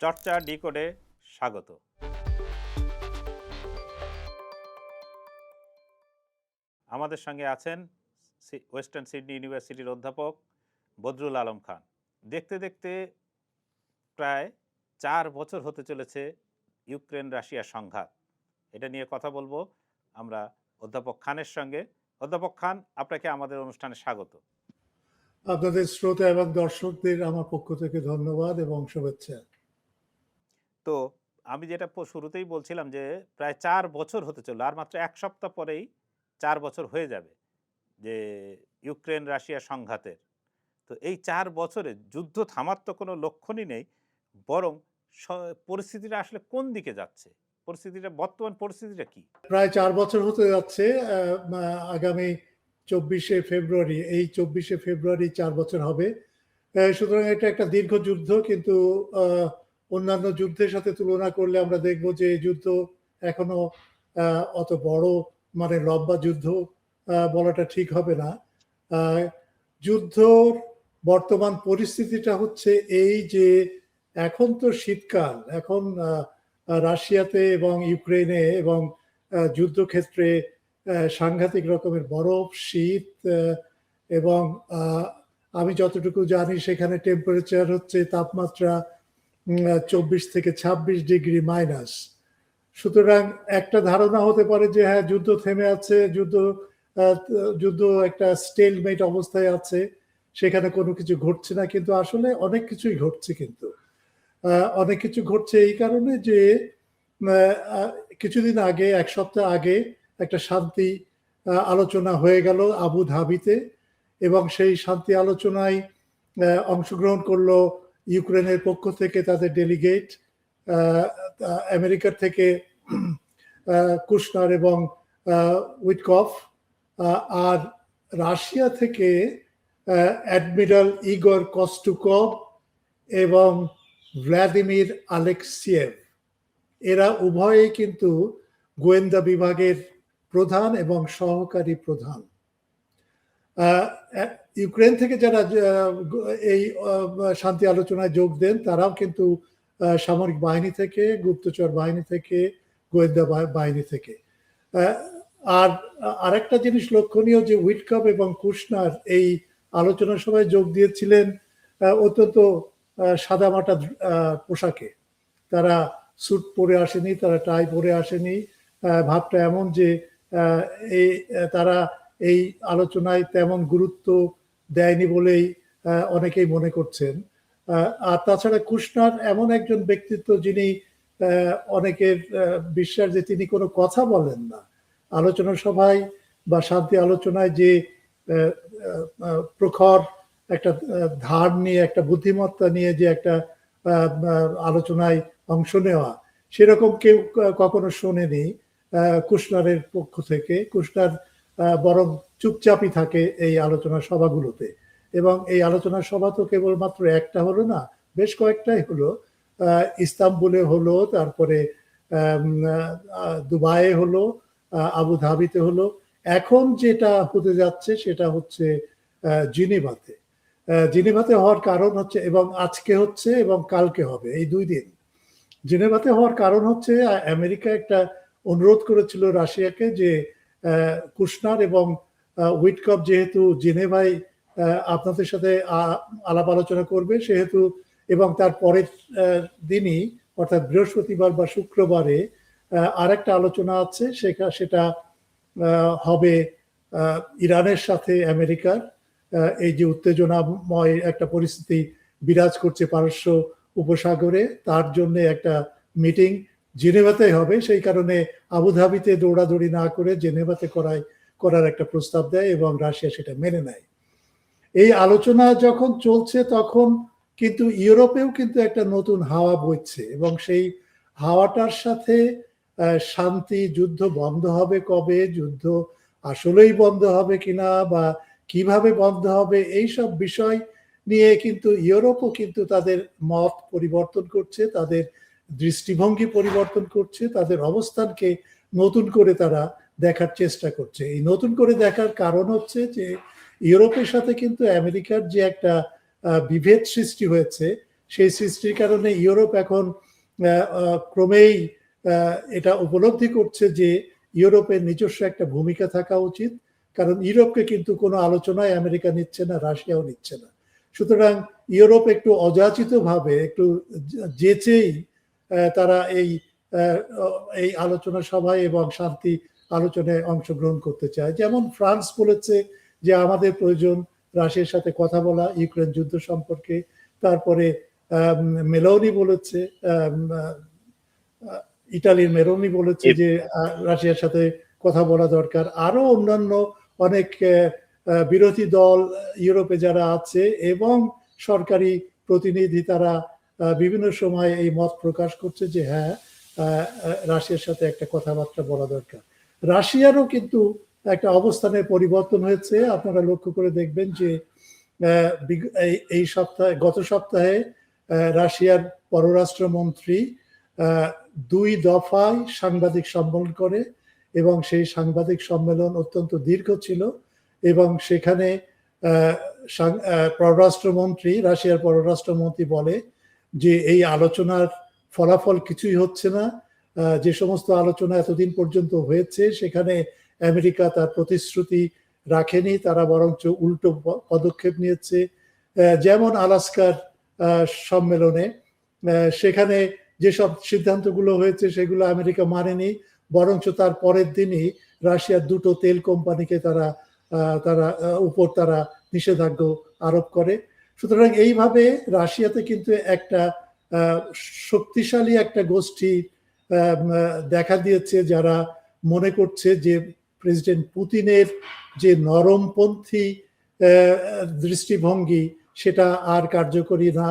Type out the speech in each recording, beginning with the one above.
চর্চা ডিকোডে স্বাগত। আমাদের সঙ্গে আছেন ওয়েস্টার্ন সিডনি ইউনিভার্সিটির অধ্যাপক বদরুল আলম খান। দেখতে দেখতে প্রায় 4 বছর হতে চলেছে ইউক্রেন রাশিয়া সংঘাত। এটা নিয়ে কথা বলবো আমরা অধ্যাপক খানের সঙ্গে। অধ্যাপক খান, আপনাকে আমাদের অনুষ্ঠানে স্বাগত। আপনাদের শ্রোতা এবং দর্শকদের আমার পক্ষ থেকে ধন্যবাদ এবং শুভেচ্ছা। তো আমি যেটা শুরুতেই বলছিলাম যে প্রায় 4 বছর হতে চলল, আর মাত্র 1 সপ্তাহ পরেই 4 বছর হয়ে যাবে যে ইউক্রেন রাশিয়া সংঘাতের। তো এই 4 বছরে যুদ্ধ থামার তো কোনো লক্ষণই নেই, বরং পরিস্থিতিটা আসলে কোন দিকে যাচ্ছে, পরিস্থিতিটা বর্তমান পরিস্থিতিটা কি? প্রায় 4 বছর হতে যাচ্ছে। আগামী 24শে ফেব্রুয়ারি, এই 24শে ফেব্রুয়ারি 4 বছর হবে। সুতরাং এটা একটা দীর্ঘ যুদ্ধ, কিন্তু অন্যান্য যুদ্ধের সাথে তুলনা করলে আমরা দেখব যে যুদ্ধ এখনো অত বড়, মানে লম্বা যুদ্ধ বলাটা ঠিক হবে না। যুদ্ধর বর্তমান পরিস্থিতিটা হচ্ছে এই যে এখন তো শীতকাল, এখন রাশিয়াতে এবং ইউক্রেনে এবং যুদ্ধক্ষেত্রে সাংঘাতিক রকমের বরফ, শীত, এবং আমি যতটুকু জানি সেখানে টেম্পারেচার হচ্ছে তাপমাত্রা 24 থেকে 26 ডিগ্রি মাইনাস। সুতরাং একটা ধারণা হতে পারে যে হ্যাঁ, যুদ্ধ থেমে আছে, যুদ্ধ একটা স্টেলমেট অবস্থায় আছে, সেখানে কোনো কিছু ঘটছে না, কিন্তু আসলে অনেক কিছুই ঘটছে। কিন্তু অনেক কিছু ঘটছে এই কারণে যে কিছুদিন আগে, 1 সপ্তাহ আগে একটা শান্তি আলোচনা হয়ে গেল আবু ধাবিতে, এবং সেই শান্তি আলোচনায় অংশগ্রহণ করলো ইউক্রেনের পক্ষ থেকে তাদের ডেলিগেট, আমেরিকার থেকে কুশনার এবং উইটকফ, আর রাশিয়া থেকে অ্যাডমিরাল ইগর কস্টুকভ এবং ভ্লাদিমির আলেক্সিয়েভ। এরা উভয়েই কিন্তু গোয়েন্দা বিভাগের প্রধান এবং সহকারী প্রধান। ইউক্রেন থেকে যারা এই শান্তি আলোচনায় যোগ দেন তারাও কিন্তু সামরিক বাহিনী থেকে, গুপ্তচর বাহিনী থেকে, গোয়েন্দা বাহিনী থেকে। আর আরেকটা জিনিস লক্ষণীয় যে উইটকফ এবং কুশনার এই আলোচনার সময় যোগ দিয়েছিলেন অত্যন্ত সাদামাটা পোশাকে। তারা স্যুট পরে আসেনি, তারা টাই পরে আসেনি। ভাবটা এমন যে তারা এই আলোচনায় তেমন গুরুত্ব দেয়নি বলেই অনেকেই মনে করছেন। আর তাছাড়া কুশনার এমন একজন ব্যক্তিত্ব যিনি অনেকের বিশ্বাস যে তিনি কোনো কথা বলেন না। আলোচনা সভায় বা শান্তি আলোচনায় যে প্রখর একটা ধার নিয়ে, একটা বুদ্ধিমত্তা নিয়ে যে একটা আলোচনায় অংশ নেওয়া, সেরকম কেউ কখনো শোনেনি কুশনারের পক্ষ থেকে। কুশনার বরং চুপচাপই থাকে এই আলোচনা সভাগুলোতে, এবং এই আলোচনা সভা তো কেবলমাত্র একটা হলো না, বেশ কয়েকটাই হলো। ইস্তাম্বুলে হলো, তারপরে দুবাইয়ে হলো, আবু ধাবিতে হলো, এখন যেটা হতে যাচ্ছে সেটা হচ্ছে জিনেভাতে। জিনেভাতে হওয়ার কারণ হচ্ছে, এবং আজকে হচ্ছে এবং কালকে হবে, এই 2 দিন। জিনেভাতে হওয়ার কারণ হচ্ছে আমেরিকা একটা অনুরোধ করেছিল রাশিয়াকে যে কুশনার এবং উইটকফ যেহেতু জেনেভায় আপনাদের সাথে আলাপ আলোচনা করবে, সেহেতু, এবং তার পরের দিনই অর্থাৎ বৃহস্পতিবার বা শুক্রবারে আরেকটা আলোচনা আছে, সেটা হবে ইরানের সাথে আমেরিকার। এই যে উত্তেজনাময় একটা পরিস্থিতি বিরাজ করছে পারস্য উপসাগরে, তার জন্য একটা মিটিং জেনেভাতে হবে। সেই কারণে আবুধাবিতে দৌড়াদৌড়ি না করে জেনেভাতে করার একটা প্রস্তাব দেয়, এবং রাশিয়া সেটা মেনে নেয়। এই আলোচনা যখন চলছে তখন কিন্তু ইউরোপেও কিন্তু একটা নতুন হাওয়া বইছে, এবং সেই হাওয়াটার সাথে শান্তি, যুদ্ধ বন্ধ হবে কবে, যুদ্ধ আসলেই বন্ধ হবে কিনা, বা কিভাবে বন্ধ হবে, এইসব বিষয় নিয়ে কিন্তু ইউরোপও কিন্তু তাদের মত পরিবর্তন করছে, তাদের দৃষ্টিভঙ্গি পরিবর্তন করছে, তাদের অবস্থানকে নতুন করে তারা দেখার চেষ্টা করছে। এই নতুন করে দেখার কারণ হচ্ছে যে ইউরোপের সাথে কিন্তু আমেরিকার যে একটা বিভেদ সৃষ্টি হয়েছে, সেই সৃষ্টির কারণে ইউরোপ এখন ক্রমেই এটা উপলব্ধি করছে যে ইউরোপের নিজস্ব একটা ভূমিকা থাকা উচিত, কারণ ইউরোপকে কিন্তু কোনো আলোচনায় আমেরিকা নিচ্ছে না, রাশিয়াও নিচ্ছে না। সুতরাং ইউরোপ একটু অযাচিতভাবে একটু যেচেই তারা এই আলোচনা সভায় এবং শান্তি আলোচনায় অংশগ্রহণ করতে চায়। যেমন ফ্রান্স বলেছে যে আমাদের প্রয়োজন রাশিয়ার সাথে কথা বলা ইউক্রেন যুদ্ধ সম্পর্কে। তারপরে মেলোনি বলেছে, ইটালির মেলোনি বলেছে যে রাশিয়ার সাথে কথা বলা দরকার। আরো অন্যান্য অনেক বিরোধী দল ইউরোপে যারা আছে এবং সরকারি প্রতিনিধি তারা বিভিন্ন সময় এই মত প্রকাশ করছে যে হ্যাঁ, রাশিয়ার সাথে একটা কথাবার্তা বলা দরকার। রাশিয়ারও কিন্তু একটা অবস্থানের পরিবর্তন হয়েছে। আপনারা লক্ষ্য করে দেখবেন যে এই সপ্তাহে, গত সপ্তাহে রাশিয়ার পররাষ্ট্রমন্ত্রী 2 দফায় সাংবাদিক সম্মেলন করে এবং সেই সাংবাদিক সম্মেলন অত্যন্ত দীর্ঘ ছিল এবং সেখানে রাশিয়ার পররাষ্ট্রমন্ত্রী বলে যে এই আলোচনার ফলাফল কিছুই হচ্ছে না। যে সমস্ত আলোচনা এতদিন পর্যন্ত হয়েছে সেখানে আমেরিকা তার প্রতিশ্রুতি রাখেনি, তারা বরঞ্চ উল্টো পদক্ষেপ নিয়েছে। যেমন আলাস্কার সম্মেলনে সেখানে যেসব সিদ্ধান্তগুলো হয়েছে সেগুলো আমেরিকা মানেনি, বরঞ্চ তার পরের দিনই রাশিয়ার 2টো তেল কোম্পানিকে তারা নিষেধাজ্ঞা আরোপ করে। সুতরাং এইভাবে রাশিয়াতে কিন্তু একটা শক্তিশালী একটা গোষ্ঠী দেখা দিয়েছে যারা মনে করছে যে প্রেসিডেন্ট পুতিনের যে নরমপন্থী দৃষ্টিভঙ্গি সেটা আর কার্যকরী না।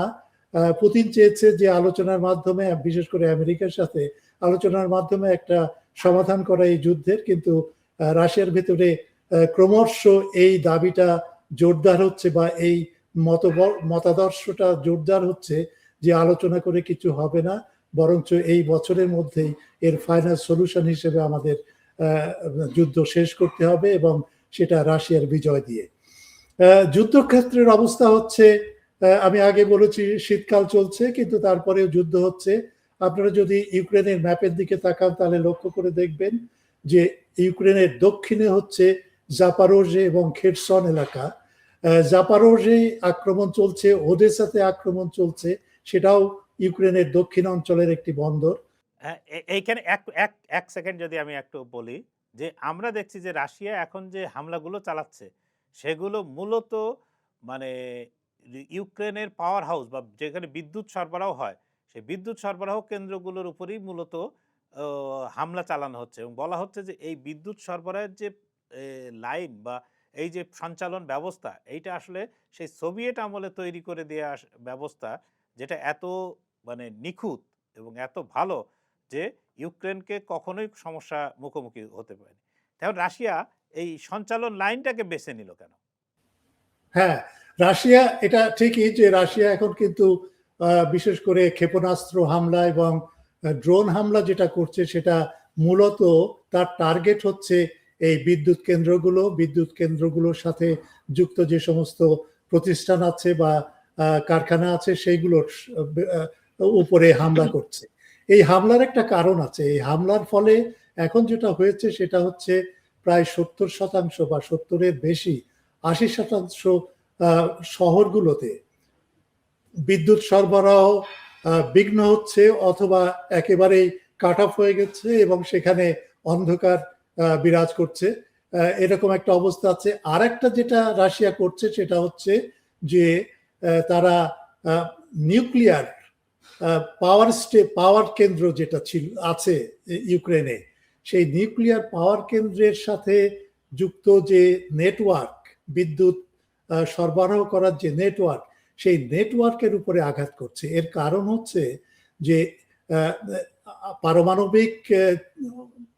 পুতিন চেয়েছে যে আলোচনার মাধ্যমে, বিশেষ করে আমেরিকার সাথে আলোচনার মাধ্যমে একটা সমাধান করা এই যুদ্ধের, কিন্তু রাশিয়ার ভেতরে ক্রমশ এই দাবিটা জোরদার হচ্ছে বা এই মতাদর্শটা জোরদার হচ্ছে যে আলোচনা করে কিছু হবে না, বরঞ্চ এই বছরের মধ্যেই এর ফাইনাল সলিউশন হিসেবে আমাদের যুদ্ধ শেষ করতে হবে এবং সেটা রাশিয়ার বিজয় দিয়ে। যুদ্ধক্ষেত্রের অবস্থা হচ্ছে, আমি আগে বলেছি শীতকাল চলছে কিন্তু তারপরেও যুদ্ধ হচ্ছে। আপনারা যদি ইউক্রেনের ম্যাপের দিকে তাকান তাহলে লক্ষ্য করে দেখবেন যে ইউক্রেনের দক্ষিণে হচ্ছে জাপারোজে এবং খেরসন এলাকা। জাপারোজে আক্রমণ চলছে, ওডেসাতে আক্রমণ চলছে, সেটাও ইউক্রেনের দক্ষিণ অঞ্চলের একটি বন্দর। এইখানে এক সেকেন্ড যদি আমি একটু বলি যে আমরা দেখছি যে রাশিয়া এখন যে হামলাগুলো চালাচ্ছে সেগুলো মূলত মানে ইউক্রেনের পাওয়ার হাউস বা যেখানে বিদ্যুৎ সরবরাহ হয় সেই বিদ্যুৎ সরবরাহ কেন্দ্রগুলোর উপরেই মূলত হামলা চালানো হচ্ছে এবং বলা হচ্ছে যে এই বিদ্যুৎ সরবরাহের যে লাইন বা এই যে সঞ্চালন ব্যবস্থা এইটা আসলে সেই সোভিয়েত আমলে তৈরি করে দেওয়া ব্যবস্থা, যেটা এত মানে নিখুঁত এবং এত ভালো যে ইউক্রেনকে কখনোই সমস্যা মুখোমুখি হতে পারেনি। তাহলে রাশিয়া এই সঞ্চালন লাইনটাকে বেছে নিল কেন? হ্যাঁ, রাশিয়া, এটা ঠিকই যে রাশিয়া এখন কিন্তু বিশেষ করে ক্ষেপণাস্ত্র হামলা এবং ড্রোন হামলা যেটা করছে সেটা মূলত তার টার্গেট হচ্ছে এই বিদ্যুৎ কেন্দ্রগুলোর সাথে যুক্ত যে সমস্ত প্রতিষ্ঠান আছে বা কারখানা আছে সেইগুলোর উপরে হামলা করছে। এই হামলার একটা কারণ আছে। এই হামলার ফলে এখন যেটা হয়েছে সেটা হচ্ছে প্রায় 70% বা 70-এর বেশি 80% শহরগুলোতে বিদ্যুৎ সরবরাহ বিঘ্ন হচ্ছে অথবা একেবারেই কাট অফ হয়ে গেছে এবং সেখানে অন্ধকার বিরাজ করছে, এরকম একটা অবস্থা আছে। আর একটা যেটা রাশিয়া করছে সেটা হচ্ছে যে তারা নিউক্লিয়ার পাওয়ার কেন্দ্র যেটা আছে ইউক্রেনে, সেই নিউক্লিয়ার পাওয়ার কেন্দ্রের সাথে যুক্ত যে নেটওয়ার্ক, বিদ্যুৎ সরবরাহ করার যে নেটওয়ার্ক, সেই নেটওয়ার্কের উপরে আঘাত করছে। এর কারণ হচ্ছে যে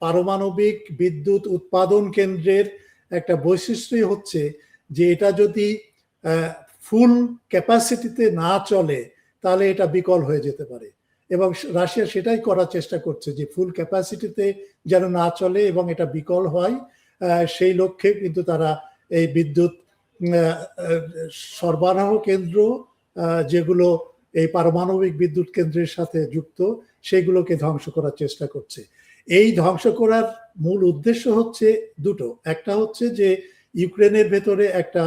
পারমাণবিক বিদ্যুৎ উৎপাদন কেন্দ্রের একটা বৈশিষ্ট্যই হচ্ছে যে এটা যদি ফুল ক্যাপাসিটিতে না চলে তাহলে এটা বিকল হয়ে যেতে পারে এবং রাশিয়া সেটাই করার চেষ্টা করছে যে ফুল ক্যাপাসিটিতে যেন না চলে এবং এটা বিকল হয়, সেই লক্ষ্যে কিন্তু তারা এই বিদ্যুৎ সরবরাহ কেন্দ্র যেগুলো এই পারমাণবিক বিদ্যুৎ কেন্দ্রের সাথে যুক্ত, সেগুলোকে ধ্বংস করার চেষ্টা করছে। এই ধ্বংস করার মূল উদ্দেশ্য হচ্ছে দুটো। একটা হচ্ছে যে ইউক্রেনের ভেতরে একটা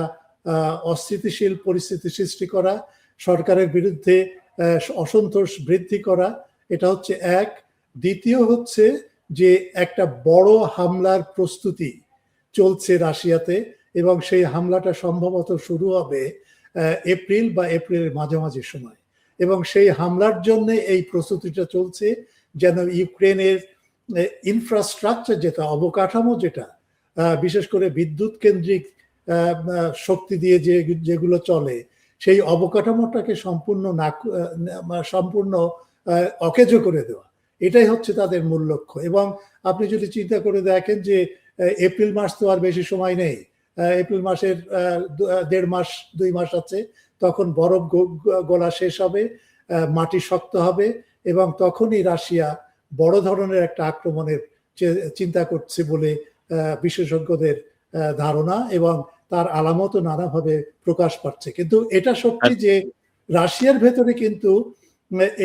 অস্থিতিশীল পরিস্থিতি সৃষ্টি করা, সরকারের বিরুদ্ধে অসন্তোষ বৃদ্ধি করা, এটা হচ্ছে এক। দ্বিতীয় হচ্ছে যে একটা বড় হামলার প্রস্তুতি চলছে রাশিয়াতে, এবং সেই হামলাটা সম্ভবত শুরু হবে এপ্রিল বা এপ্রিলের মাঝামাঝি সময়। এবং সেই হামলার জন্য এই প্রস্তুতিটা চলছে যেন ইউক্রেনের ইনফ্রাস্ট্রাকচার, যেটা অবকাঠামো, যেটা বিশেষ করে বিদ্যুৎ কেন্দ্রিক শক্তি দিয়ে যেগুলো চলে, সেই অবকাঠামোটাকে সম্পূর্ণ অকেজ করে দেওয়া, এটাই হচ্ছে তাদের মূল লক্ষ্য। এবং আপনি যদি চিন্তা করে দেখেন যে এপ্রিল মাস তো আর বেশি সময় নেই, এপ্রিল মাসের 1.5 মাস 2 মাস আছে, তখন বরফ গলা শেষ হবে, মাটি শক্ত হবে, এবং তখনই রাশিয়া বড় ধরনের একটা আক্রমণের চিন্তা করছে বলে বিশেষজ্ঞদের ধারণা, এবং তার আলামতও নানাভাবে প্রকাশ পাচ্ছে। কিন্তু এটা সত্যি যে রাশিয়ার ভেতরে কিন্তু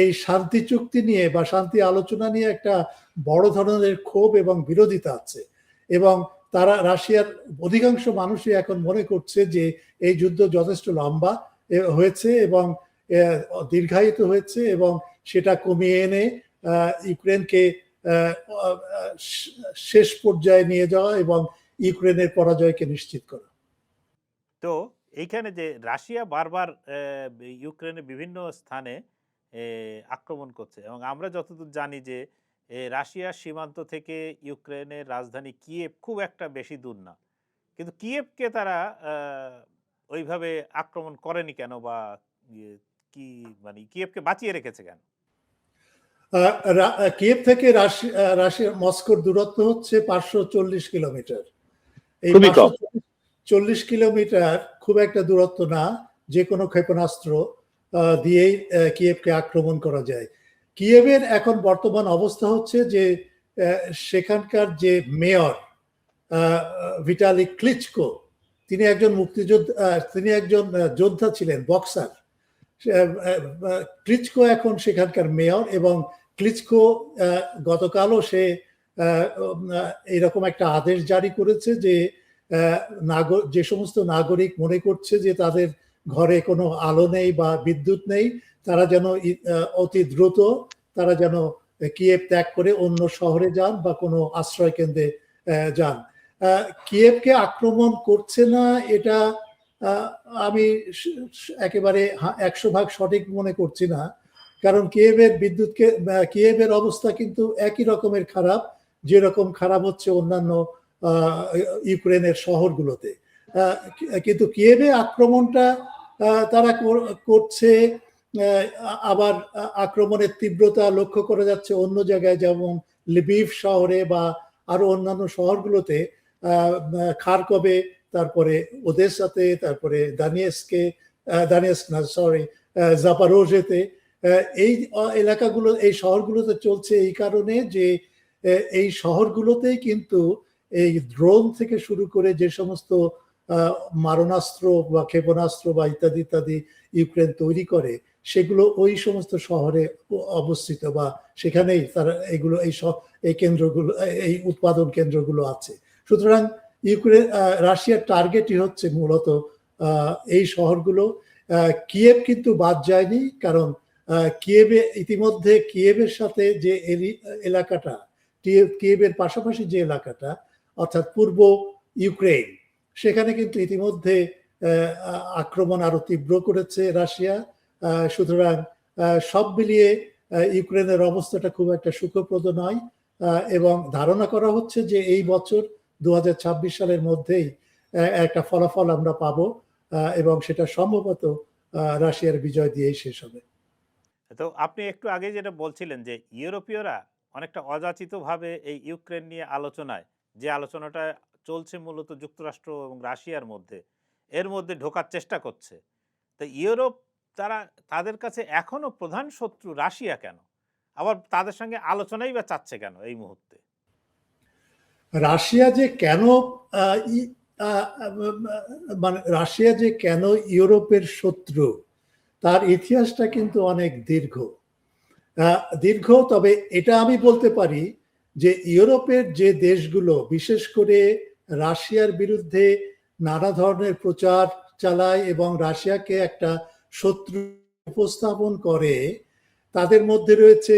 এই শান্তি চুক্তি নিয়ে বা শান্তি আলোচনা নিয়ে একটা বড় ধরনের ক্ষোভ এবং বিরোধিতা আছে, এবং তারা রাশিয়ার অধিকাংশ মানুষই এখন মনে করছে যে এই যুদ্ধ যথেষ্ট লম্বা হয়েছে এবং দীর্ঘায়িত হয়েছে, এবং সেটা কমিয়ে এনে ইউক্রেনকে শেষ পর্যায়ে নিয়ে যাওয়া এবং ইউক্রেনের পরাজয়কে নিশ্চিত করা। তো এইখানে যে রাশিয়া বারবার ইউক্রেনের বিভিন্ন স্থানে আক্রমণ করছে, এবং আমরা যতদূর জানি যে রাশিয়ার সীমান্ত থেকে ইউক্রেনের রাজধানী কিয়েভ খুব একটা বেশি দূর না, কিন্তু কিয়েভকে তারা ওইভাবে আক্রমণ করেনি কেন, বা কি মানে কিয়েভকে বাঁচিয়ে রেখেছে কেন? কিয়েভ থেকে রাশিয়ার মস্কোর দূরত্ব হচ্ছে 540 কিলোমিটার। এই 540 কিলোমিটার খুব একটা দূরত্ব না, যে কোনো ক্ষেপণাস্ত্র দিয়েই কিয়েভকে আক্রমণ করা যায়। কিয়েভের এখন বর্তমান অবস্থা হচ্ছে যে সেখানকার যে মেয়র ভিটালি ক্লিচকো, তিনি একজন মুক্তিযোদ্ধা, তিনি একজন যোদ্ধা ছিলেন, বক্সার। ক্লিচকো এখন সেখানকার মেয়র, এবং ক্লিচকো গতকালও সে এরকম একটা আদেশ জারি করেছে যে যে সমস্ত নাগরিক মনে করছে যে তাদের ঘরে কোনো আলো নেই বা বিদ্যুৎ নেই, তারা যেন অতি দ্রুত তারা যেন কিয়েভ ত্যাগ করে অন্য শহরে যান বা কোনো আশ্রয় কেন্দ্রে যান। কিয়েভকে আক্রমণ করছে না এটা আমি একেবারে 100% সঠিক মনে করছি না, কারণ কিয়েভের অবস্থা কিন্তু একই রকমের খারাপ যেরকম খারাপ হচ্ছে অন্যান্য ইউক্রেনের শহরগুলোতে। কিন্তু কিয়েভে আক্রমণটা তারা করছে, আবার আক্রমণের তীব্রতা লক্ষ্য করা যাচ্ছে অন্য জায়গায়, যেমন লিভিভ শহরে বা আরো অন্যান্য শহরগুলোতে, খারকবে, তারপরে ওদেসাতে, তারপরে জাপারোজেতে। এই এলাকাগুলো, এই শহরগুলোতে চলছে এই কারণে যে এই শহরগুলোতেই কিন্তু এই ড্রোন থেকে শুরু করে যে সমস্ত মারণাস্ত্র বা ক্ষেপণাস্ত্র বা ইত্যাদি ইত্যাদি ইউক্রেন তৈরি করে, সেগুলো ওই সমস্ত শহরে অবস্থিত, বা সেখানেই তারা এগুলো এই কেন্দ্রগুলো, এই উৎপাদন কেন্দ্রগুলো আছে। সুতরাং রাশিয়ার টার্গেটই হচ্ছে মূলত এই শহরগুলো। কিয়েভ কিন্তু বাদ যায়নি, কারণ ইতিমধ্যে কিয়েভের সাথে যে এলাকাটা, কিয়েভের পাশাপাশি যে এলাকাটা অর্থাৎ পূর্ব ইউক্রেন, সেখানে কিন্তু ইতিমধ্যে আক্রমণ আরো তীব্র করেছে রাশিয়া। সুতরাং সব মিলিয়ে ইউক্রেনের অবস্থাটা খুব একটা সুখপ্রদ নয়, এবং ধারণা করা হচ্ছে যে এই বছর 2026 সালের মধ্যেই একটা ফলাফল আমরা পাবো, এবং সেটা সম্ভবত রাশিয়ার বিজয় দিয়েই শেষ হবে। তো আপনি একটু আগে যেটা বলছিলেন যে ইউরোপীয়রা অনেকটা অযাচিতভাবে এই ইউক্রেন নিয়ে আলোচনায়, যে আলোচনাটা চলছে মূলত যুক্তরাষ্ট্র এবং রাশিয়ার মধ্যে, এর মধ্যে ঢোকার চেষ্টা করছে। তো ইউরোপ তাদের কাছে এখনো প্রধান শত্রু রাশিয়া কেন, আবার তাদের সঙ্গে আলোচনাই বা চাচ্ছে কেন এই মুহূর্তে? রাশিয়া যে কেন ইউরোপের শত্রু, তার ইতিহাসটা কিন্তু অনেক দীর্ঘ, তবে এটা আমি বলতে পারি যে ইউরোপের যে দেশগুলো বিশেষ করে রাশিয়ার বিরুদ্ধে নানা ধরনের প্রচার চালায় এবং রাশিয়াকে একটা শত্রু উপস্থাপন করে, তাদের মধ্যে রয়েছে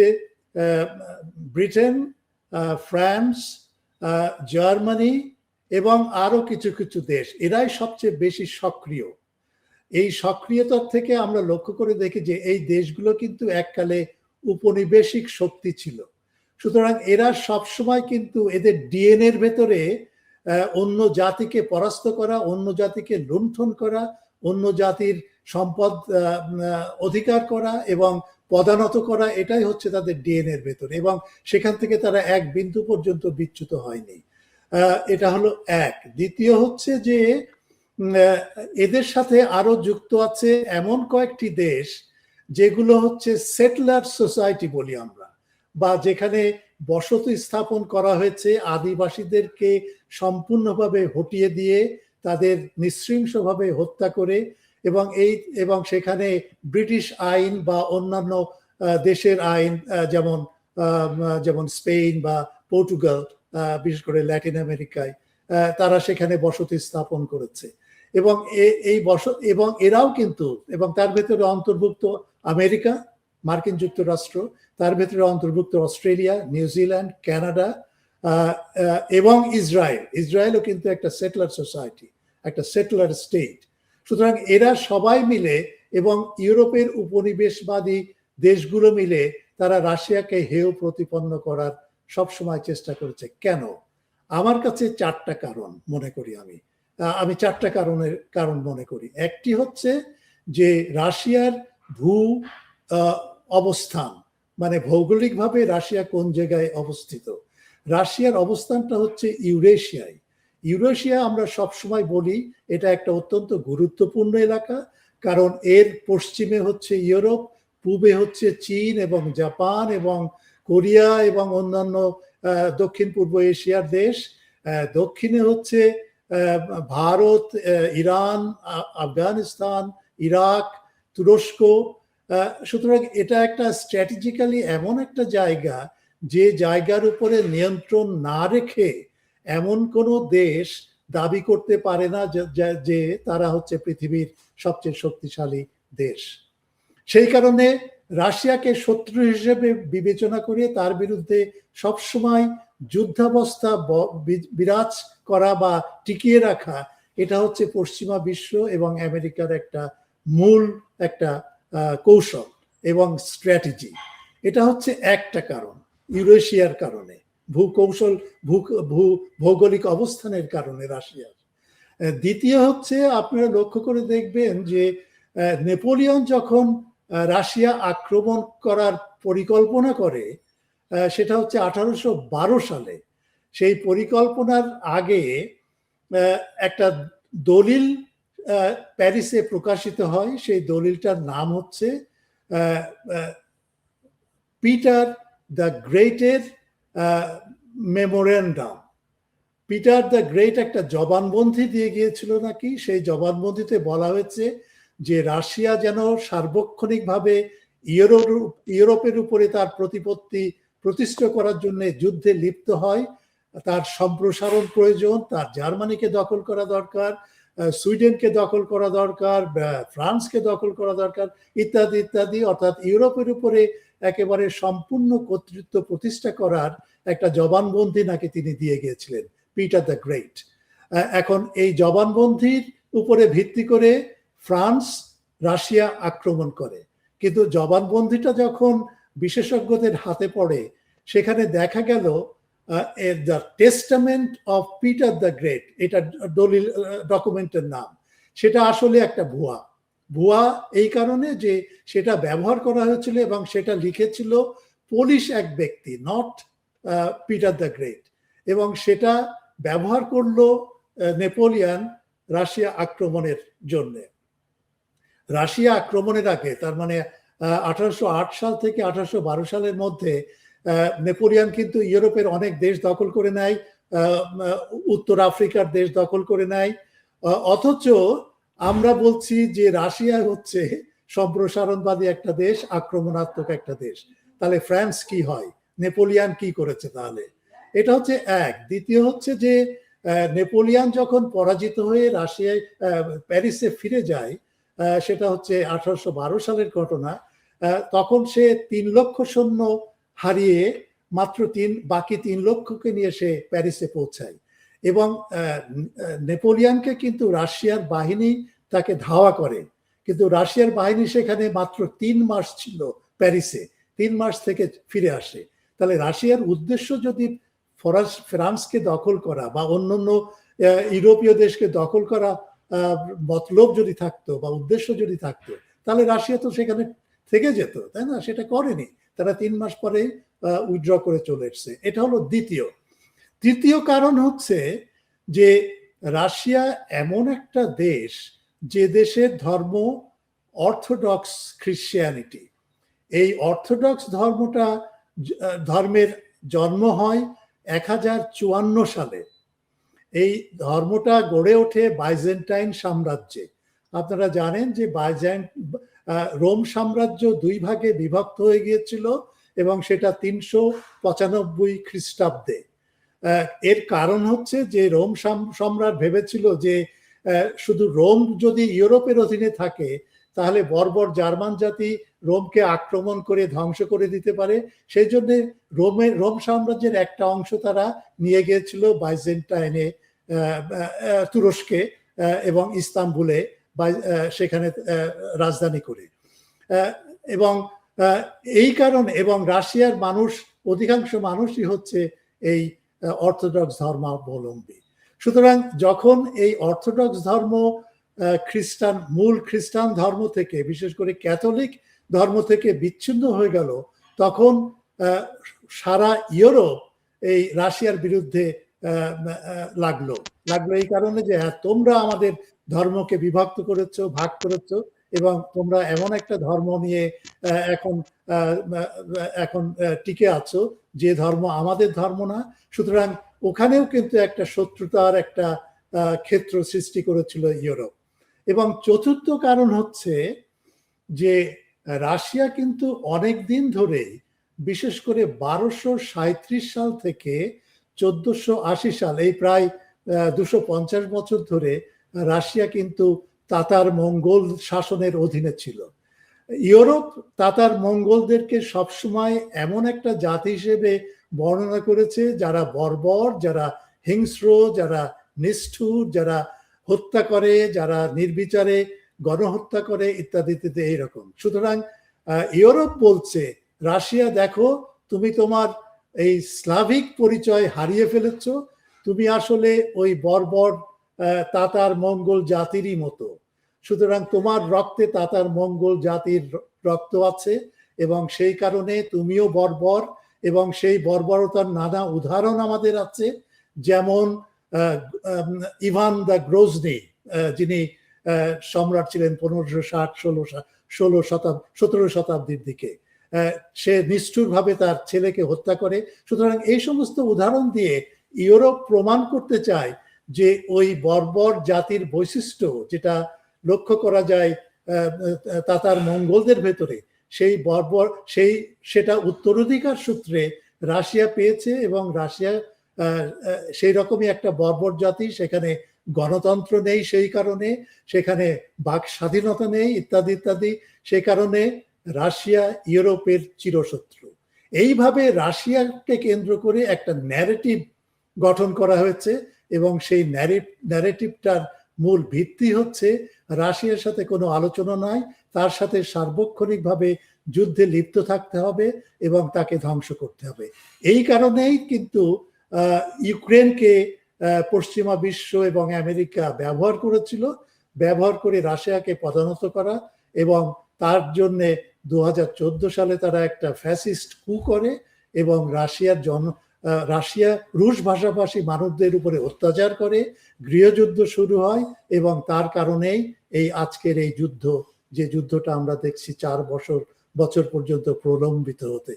ব্রিটেন, ফ্রান্স, জার্মানি এবং আরো কিছু কিছু দেশ। এরাই সবচেয়ে বেশি সক্রিয়। এই সক্রিয়তার থেকে আমরা লক্ষ্য করে দেখি যে এই দেশগুলো কিন্তু এককালে উপনিবেশিক শক্তি ছিল। সুতরাং এরা সবসময় কিন্তু এদের ডিএনএর ভেতরে অন্য জাতিকে পরাস্ত করা, অন্য জাতিকে লুণ্ঠন করা, অন্য জাতির সম্পদ অধিকার করা এবং পদানত করা, এটাই হচ্ছে তাদের ডিএনএর ভেতরে, এবং সেখান থেকে তারা এক বিন্দু পর্যন্ত বিচ্যুত হয়নি। এটা হলো এক। দ্বিতীয় হচ্ছে যে এদের সাথে আরো যুক্ত আছে এমন কয়েকটি দেশ যেগুলো হচ্ছে সেটলার সোসাইটি বলি আমরা, বা যেখানে বসতি স্থাপন করা হয়েছে আদিবাসীদেরকে সম্পূর্ণভাবে হটিয়ে দিয়ে তাদের নৃশংসভাবে হত্যা করে, এবং সেখানে ব্রিটিশ আইন বা অন্যান্য দেশের আইন যেমন স্পেন বা পর্তুগাল, বিশেষ করে ল্যাটিন আমেরিকায় তারা সেখানে বসতি স্থাপন করেছে, এবং এরাও কিন্তু, এবং তার ভেতরে অন্তর্ভুক্ত আমেরিকা, মার্কিন যুক্তরাষ্ট্র, তার ভেতরে অন্তর্ভুক্ত অস্ট্রেলিয়া, নিউজিল্যান্ড, কানাডা এবং ইসরায়েলও কিন্তু একটা সেটলার সোসাইটি, একটা সেটলার স্টেট। সুতরাং এরা সবাই মিলে এবং ইউরোপের উপনিবেশবাদী দেশগুলো মিলে তারা রাশিয়াকে হেয় প্রতিপন্ন করার সবসময় চেষ্টা করেছে। কেন? আমার কাছে চারটা কারণ মনে করি। আমি চারটা কারণ মনে করি। একটি হচ্ছে যে রাশিয়ার ভূ অবস্থান, মানে ভৌগোলিকভাবে রাশিয়া কোন জায়গায় অবস্থিত। রাশিয়ার অবস্থানটা হচ্ছে ইউরেশিয়ায়। ইউরেশিয়া আমরা সবসময় বলি এটা একটা অত্যন্ত গুরুত্বপূর্ণ এলাকা, কারণ এর পশ্চিমে হচ্ছে ইউরোপ, পূবে হচ্ছে চীন এবং জাপান এবং কোরিয়া এবং অন্যান্য দক্ষিণ পূর্ব এশিয়ার দেশ, দক্ষিণে হচ্ছে ভারত, ইরান, আফগানিস্তান, ইরাক, তুরস্ক। সুতরাং এটা একটা স্ট্র্যাটেজিক্যালি এমন একটা জায়গা যে জায়গার উপরে নিয়ন্ত্রণ না রেখে এমন কোনো দেশ দাবি করতে পারে না যে তারা হচ্ছে পৃথিবীর সবচেয়ে শক্তিশালী দেশ। সেই কারণে রাশিয়াকে শত্রু হিসেবে বিবেচনা করে তার বিরুদ্ধে সবসময় যুদ্ধাবস্থা বিরাজ করা বা টিকিয়ে রাখা, এটা হচ্ছে পশ্চিমা বিশ্ব এবং আমেরিকার একটা মূল কৌশল এবং স্ট্র্যাটেজি। এটা হচ্ছে একটা কারণ, ইউরেশিয়ার কারণে, ভৌগোলিক অবস্থানের কারণে রাশিয়ার। দ্বিতীয় হচ্ছে আপনারা লক্ষ্য করে দেখবেন যে নেপোলিয়ন যখন রাশিয়া আক্রমণ করার পরিকল্পনা করে, সেটা হচ্ছে 1812 সালে। সেই পরিকল্পনার আগে একটা দলিল প্যারিসে প্রকাশিত হয়। সেই দলিলটার নাম হচ্ছে Peter the greater memorandum. Peter the great একটা জবানবন্দি দিয়ে গিয়েছিল নাকি, সেই জবানবন্দিতে বলা হয়েছে যে রাশিয়া যেন সার্বক্ষণিকভাবে ইউরোপের উপরে তার প্রতিপত্তি প্রতিষ্ঠা করার জন্য যুদ্ধে লিপ্ত হয়, তার সম্প্রসারণ প্রয়োজন, তার জার্মানিকে দখল করা দরকার, সুইডেনকে দখল করা দরকার, ফ্রান্সকে দখল করা দরকার, ইত্যাদি ইত্যাদি। অর্থাৎ ইউরোপের উপরে একেবারে সম্পূর্ণ কর্তৃত্ব প্রতিষ্ঠা করার একটা জবানবন্দি নাকি তিনি দিয়ে গিয়েছিলেন, পিটার দ্য গ্রেট। এখন এই জবানবন্দির উপরে ভিত্তি করে ফ্রান্স রাশিয়া আক্রমণ করে, কিন্তু জবানবন্দিটা যখন বিশেষজ্ঞদের হাতে পড়ে সেখানে দেখা গেল the testament of Peter the great, এটা দলিল ডকুমেন্টের নাম, সেটা আসলে একটা ভুয়া এই কারণে যে সেটা ব্যবহার করা হয়েছিল এবং সেটা লিখেছিল পোলিশ এক ব্যক্তি, নট পিটার দ্য গ্রেট, এবং সেটা ব্যবহার করলো নেপোলিয়ন রাশিয়া আক্রমণের জন্য। রাশিয়া আক্রমণের আগে, তার মানে 1808 সাল থেকে 1812 সালের মধ্যে নেপোলিয়ন কিন্তু ইউরোপের অনেক দেশ দখল করে নেয়, উত্তর আফ্রিকার দেশ দখল করে নেয়, অথচ আমরা বলছি যে রাশিয়া হচ্ছে সম্প্রসারণবাদী একটা দেশ, আক্রমণাত্মক একটা দেশ। তাহলে ফ্রান্স কি হয়, নেপোলিয়ান কি করেছে তাহলে? এটা হচ্ছে এক। দ্বিতীয় হচ্ছে যে নেপোলিয়ান যখন পরাজিত হয়ে রাশিয়ায় প্যারিসে ফিরে যায়, সেটা হচ্ছে 1812 সালের ঘটনা। তখন সে 3 লক্ষ সৈন্য হারিয়ে মাত্র বাকি 3 লক্ষকে নিয়ে সে প্যারিসে পৌঁছায়। এবং নেপোলিয়ানকে কিন্তু রাশিয়ার বাহিনী তাকে ধাওয়া করে, কিন্তু রাশিয়ার বাহিনী সেখানে মাত্র 3 মাস ছিল প্যারিসে, 3 মাস থেকে ফিরে আসে। তাহলে রাশিয়ার উদ্দেশ্য যদি ফ্রান্সকে দখল করা বা অন্যান্য ইউরোপীয় দেশকে দখল করা মতলব যদি থাকতো বা উদ্দেশ্য যদি থাকতো, তাহলে রাশিয়া তো সেখানে থেকে যেত, তাই না? সেটা করেনি, তারা 3 মাস পরে উইথড্র করে চলে এসছে। এটা হলো দ্বিতীয়। তৃতীয় কারণ হচ্ছে যে রাশিয়া এমন একটা দেশ যে দেশের ধর্ম অর্থোডক্স খ্রিস্টিয়ানিটি। এই অর্থোডক্স ধর্মের জন্ম হয় 1054 সালে। এই ধর্মটা গড়ে ওঠে বাইজেন্টাইন সাম্রাজ্যে। আপনারা জানেন যে রোম সাম্রাজ্য 2 ভাগে বিভক্ত হয়ে গিয়েছিল এবং সেটা 395 খ্রিস্টাব্দে। এর কারণ হচ্ছে যে রোম সম্রাট ভেবেছিল যে শুধু রোম যদি ইউরোপের অধীনে থাকে তাহলে বর্বর জার্মান জাতি রোমকে আক্রমণ করে ধ্বংস করে দিতে পারে। সেই জন্য রোম সাম্রাজ্যের একটা অংশ তারা নিয়ে গিয়েছিল বাইজেন্টাইনে, তুরস্কে এবং ইস্তাম্বুলে, সেখানে রাজধানী করে। এবং এই কারণে, এবং রাশিয়ার অধিকাংশ মানুষই হচ্ছে এই অর্থোডক্স ধর্মাবলম্বী। সুতরাং যখন এই অর্থোডক্স ধর্ম মূল খ্রিস্টান ধর্ম থেকে, বিশেষ করে ক্যাথলিক ধর্ম থেকে বিচ্ছিন্ন হয়ে গেল, তখন সারা ইউরোপ এই রাশিয়ার বিরুদ্ধে লাগলো এই কারণে যে তোমরা আমাদের ধর্মকে বিভক্ত করেছো, ভাগ করেছো, এবং তোমরা এমন একটা ধর্ম নিয়ে এখন টিকে আছো যে ধর্ম আমাদের ধর্ম না। সুতরাং ওখানেও কিন্তু একটা শত্রুতার একটা ক্ষেত্র সৃষ্টি করেছিল ইউরোপ। এবং চতুর্থ কারণ হচ্ছে যে রাশিয়া কিন্তু অনেক দিন ধরেই, বিশেষ করে 1237 সাল থেকে 1480 সাল, এই প্রায় 250 বছর ধরে রাশিয়া কিন্তু তাতার মঙ্গল শাসনের অধীনে ছিল। ইউরোপ তাতার মঙ্গলদেরকে সবসময় এমন একটা জাতি হিসেবে বর্ণনা করেছে যারা বর্বর, যারা হিংস্র, যারা নিষ্ঠুর, যারা হত্যা করে, যারা নির্বিচারে গণহত্যা করে, ইত্যাদি ইত্যাদি এইরকম। সুতরাং ইউরোপ বলছে রাশিয়া, দেখো তুমি তোমার এই স্লাভিক পরিচয় হারিয়ে ফেলেছ, তুমি আসলে ওই বর্বর তাতার মঙ্গল জাতিরই মতো। সুতরাং তোমার রক্তে তাতার মঙ্গল জাতির রক্ত আছে এবং সেই কারণে তুমিও বর্বর। এবং সেই বর্বরতার নানা উদাহরণ আমাদের আছে, যেমন ইভান দ্য গ্রোজনি, যিনি সম্রাট ছিলেন 1560-17 শতাব্দীর দিকে। সে নিষ্ঠুরভাবে তার ছেলেকে হত্যা করে। সুতরাং এই সমস্ত উদাহরণ দিয়ে ইউরোপ প্রমাণ করতে চায় যে ওই বর্বর জাতির বৈশিষ্ট্য যেটা লক্ষ্য করা যায় তাতার মঙ্গলদের ভেতরে, সেটা উত্তরাধিকার সূত্রে রাশিয়া পেয়েছে। এবং রাশিয়া সেই রকমই একটা বর্বর জাতি, সেখানে গণতন্ত্র নেই, সেই কারণে সেখানে বাক স্বাধীনতা নেই, ইত্যাদি ইত্যাদি। সেই কারণে রাশিয়া ইউরোপের চিরশত্রু। এইভাবে রাশিয়াকে কেন্দ্র করে একটা ন্যারেটিভ গঠন করা হয়েছে এবং সেই ন্যারেটিভটার মূল ভিত্তি হচ্ছে রাশিয়ার সাথে কোনো আলোচনা নাই, তার সাথে সার্বক্ষণিকভাবে যুদ্ধে লিপ্ত থাকতে হবে এবং তাকে ধ্বংস করতে হবে। এই কারণেই কিন্তু ইউক্রেনকে পশ্চিমা বিশ্ব এবং আমেরিকা ব্যবহার করেছিল, ব্যবহার করে রাশিয়াকে পদানত করা। এবং তার জন্যে 2014 সালে তারা একটা ফ্যাসিস্ট কু করে এবং রাশিয়া রুশ ভাষাভাষী মানুষদের উপরে অত্যাচার করে, গৃহযুদ্ধ শুরু হয়। এবং তার কারণেই এই আজকের এই যুদ্ধ, যে যুদ্ধটা আমরা দেখছি 4 বছর পর্যন্ত প্রলম্বিত হতে।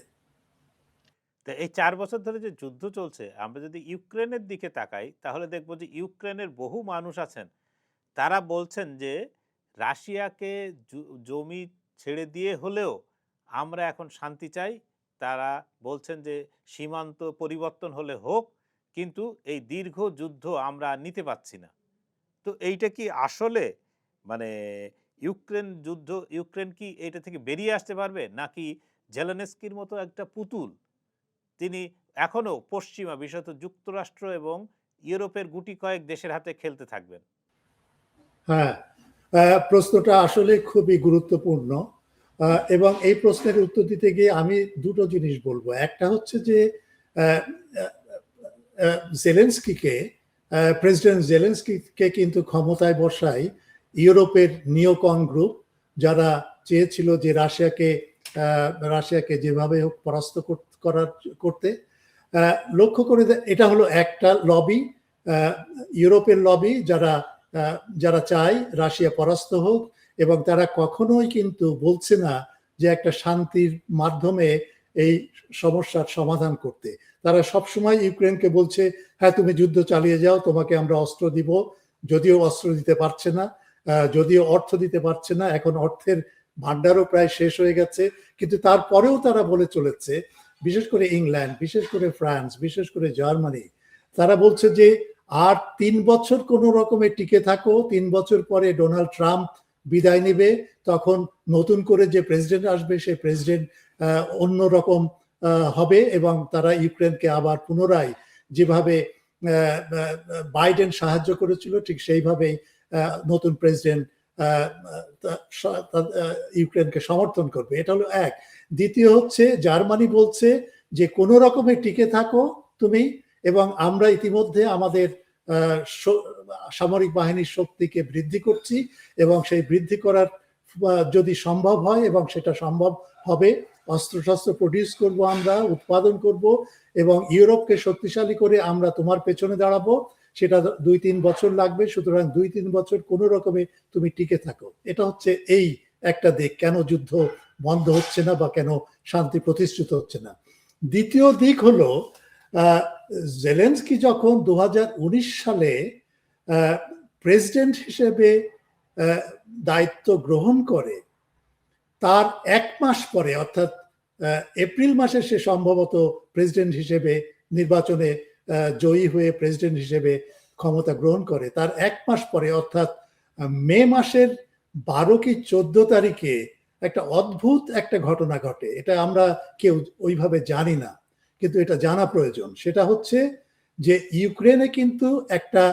এই 4 বছর ধরে যে যুদ্ধ চলছে, আমরা যদি ইউক্রেনের দিকে তাকাই তাহলে দেখবো যে ইউক্রেনের বহু মানুষ আছেন, তারা বলছেন যে রাশিয়াকে জমি ছেড়ে দিয়ে হলেও আমরা এখন শান্তি চাই। তারা বলছেন যে সীমান্ত পরিবর্তন হলে হোক, কিন্তু এই দীর্ঘ যুদ্ধ আমরা আর নিতে পারছি না। তো এইটা কি আসলে মানে ইউক্রেন কি এটা থেকে বেরিয়ে আসতে পারবে, নাকি জেলেনস্কির মতো একটা পুতুল তিনি এখনো পশ্চিমা, বিশেষত যুক্তরাষ্ট্র এবং ইউরোপের গুটি কয়েক দেশের হাতে খেলতে থাকবেন? হ্যাঁ, প্রশ্নটা আসলে খুবই গুরুত্বপূর্ণ, এবং এই প্রশ্নের উত্তর দিতে গিয়ে আমি দুটো জিনিস বলবো। একটা হচ্ছে যে আহ, আহ, জেলেনস্কিকে প্রেসিডেন্ট জেলেনস্কিকে কিন্তু ক্ষমতায় বসায় ইউরোপের নিওকন গ্রুপ, যারা চেয়েছিল যে রাশিয়াকে যেভাবে হোক পরাস্ত করতে। লক্ষ্য করে এটা হলো একটা লবি, ইউরোপের লবি, যারা চায় রাশিয়া পরাস্ত হোক, এবং তারা কখনোই কিন্তু বলছে না যে একটা শান্তির মাধ্যমে এই সমস্যার সমাধান করতে। তারা সবসময় ইউক্রেনকে বলছে, হ্যাঁ তুমি যুদ্ধ চালিয়ে যাও, তোমাকে আমরা অস্ত্র দিব, যদিও অস্ত্র দিতে পারছে না, যদিও অর্থ দিতে পারছে না, এখন অর্থের ভান্ডারও প্রায় শেষ হয়ে গেছে, কিন্তু তারপরেও তারা বলে চলেছে, বিশেষ করে ইংল্যান্ড, বিশেষ করে ফ্রান্স, বিশেষ করে জার্মানি, তারা বলছে যে আর 3 বছর কোন রকমে টিকে থাকো, 3 বছর পরে ডোনাল্ড ট্রাম্প বিদায় নেবে, তখন নতুন করে যে প্রেসিডেন্ট আসবে সেই প্রেসিডেন্ট অন্যরকম হবে, এবং তারা ইউক্রেনকে আবার পুনরায় যেভাবে বাইডেন সাহায্য করেছিল ঠিক সেইভাবেই নতুন প্রেসিডেন্ট ইউক্রেনকে সমর্থন করবে। এটা হলো এক। দ্বিতীয় হচ্ছে জার্মানি বলছে যে কোনো রকমে টিকে থাকো তুমি, এবং আমরা ইতিমধ্যে আমাদের সামরিক বাহিনীর শক্তিকে বৃদ্ধি করছি, এবং সেই বৃদ্ধি করার যদি সম্ভব হয়, এবং সেটা সম্ভব হবে, অস্ত্রশস্ত্র প্রডিউস করব, আমরা উৎপাদন করব, এবং ইউরোপকে শক্তিশালী করে আমরা তোমার পেছনে দাঁড়াবো, সেটা 2-3 বছর লাগবে, সুতরাং 2-3 বছর কোনো রকমে তুমি টিকে থাকো। এটা হচ্ছে এই একটা দিক, কেন যুদ্ধ বন্ধ হচ্ছে না বা কেন শান্তি প্রতিষ্ঠিত হচ্ছে না। দ্বিতীয় দিক হলো জেলেনস্কি যখন 2019 সালে প্রেসিডেন্ট হিসেবে দায়িত্ব গ্রহণ করে, তার 1 মাস পরে, অর্থাৎ এপ্রিল মাসে সে সম্ভবত প্রেসিডেন্ট হিসেবে নির্বাচনে জয়ী হয়ে প্রেসিডেন্ট হিসেবে ক্ষমতা গ্রহণ করে, তার 1 মাস পরে অর্থাৎ মে মাসের 12 কি 14 তারিখে একটা অদ্ভুত একটা ঘটনা ঘটে। এটা আমরা কেউ ওইভাবে জানি না, কিন্তু এটা জানা প্রয়োজন। সেটা হচ্ছে যে ইউক্রেনে কিন্তু একটা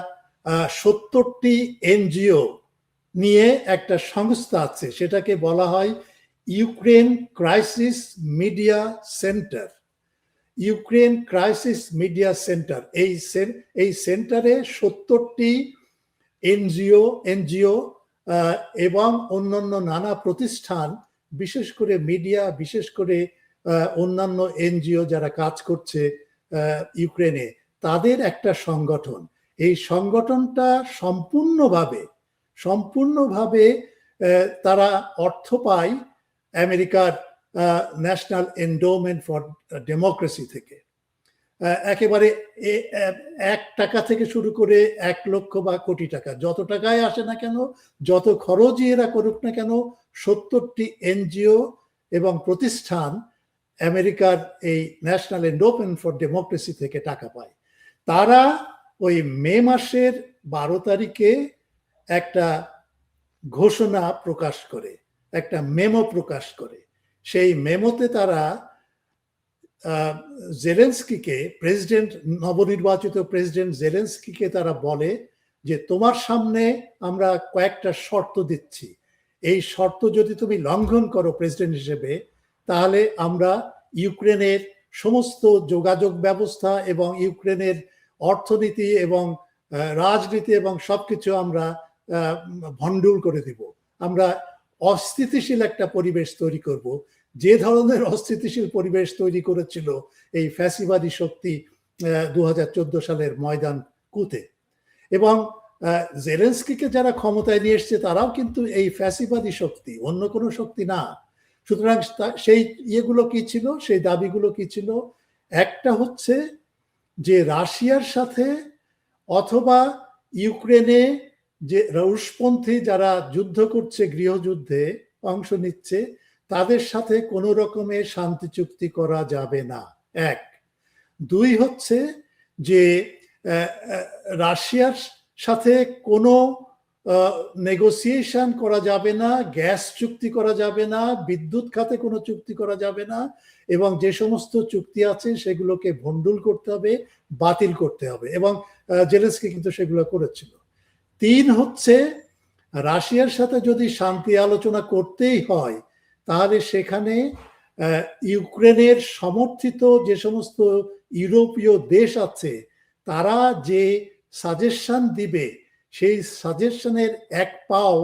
70টি এনজিও নিয়ে একটা সংস্থা আছে, সেটাকে বলা হয় Ukraine crisis media centre. Ukraine crisis media centre, এই সেন্টারে 70টি এনজিও এবং অন্যান্য নানা প্রতিষ্ঠান, বিশেষ করে মিডিয়া, বিশেষ করে অন্যান্য এনজিও যারা কাজ করছে ইউক্রেনে, তাদের একটা সংগঠন। এই সংগঠনটা সম্পূর্ণভাবে তারা অর্থ পায় আমেরিকার ন্যাশনাল এন্ডোমেন্ট ফর ডেমোক্রেসি থেকে। একেবারে 1 টাকা থেকে শুরু করে 1 লক্ষ বা কোটি টাকা, যত টাকায় আসে না কেন, যত খরচই এরা করুক না কেন, 70টি এনজিও এবং প্রতিষ্ঠান আমেরিকার এই ন্যাশনাল এন্ডোমেন্ট ফর ডেমোক্রেসি থেকে টাকা পায়। তারা ওই মে মাসের 12 তারিখে একটা ঘোষণা প্রকাশ করে, একটা মেমো প্রকাশ করে। সেই মেমোতে তারা জেলেনস্কিকে, নবনির্বাচিত প্রেসিডেন্ট জেলেনস্কিকে তারা বলে যে তোমার সামনে আমরা কয়েকটা শর্ত দিচ্ছি, এই শর্ত যদি তুমি লঙ্ঘন করো প্রেসিডেন্ট হিসেবে, তাহলে আমরা ইউক্রেনের সমস্ত যোগাযোগ ব্যবস্থা এবং ইউক্রেনের অর্থনীতি এবং রাজনীতি এবং সবকিছু আমরা ভণ্ডুল করে দিব, আমরা অস্থিতিশীল একটা পরিবেশ তৈরি করব, যে ধরনের অস্থিতিশীল পরিবেশ তৈরি করেছিল এই ফ্যাসিবাদী শক্তি 2014 সালের ময়দান কুতে। এবং জেলেনস্কিকে যারা ক্ষমতায় নিয়ে এসছে তারাও কিন্তু এই ফ্যাসিবাদী শক্তি, অন্য কোনো শক্তি না। সুতরাং সেই ইয়েগুলো কি ছিল, সেই দাবিগুলো কি ছিল? একটা হচ্ছে যে রাশিয়ার সাথে অথবা ইউক্রেনে যে রুশপন্থী যারা যুদ্ধ করছে গৃহযুদ্ধে, অংশ নিচ্ছে, তাদের সাথে কোনো রকমের শান্তি চুক্তি করা যাবে না। এক। দুই হচ্ছে যে রাশিয়ার সাথে কোনো নেগোসিয়েশন করা যাবে না, গ্যাস চুক্তি করা যাবে না, বিদ্যুৎ খাতে কোনো চুক্তি করা যাবে না, এবং যে সমস্ত চুক্তি আছে সেগুলোকে ভণ্ডুল করতে হবে, বাতিল করতে হবে, এবং জেলেনস্কি কিন্তু সেগুলো করেছিল। তিন হচ্ছে রাশিয়ার সাথে যদি শান্তি আলোচনা করতেই হয় তাহলে সেখানে ইউক্রেনের সমর্থিত যে সমস্ত ইউরোপীয় দেশ আছে তারা যে সাজেশন দিবে সেই সাজেশনের এক পাও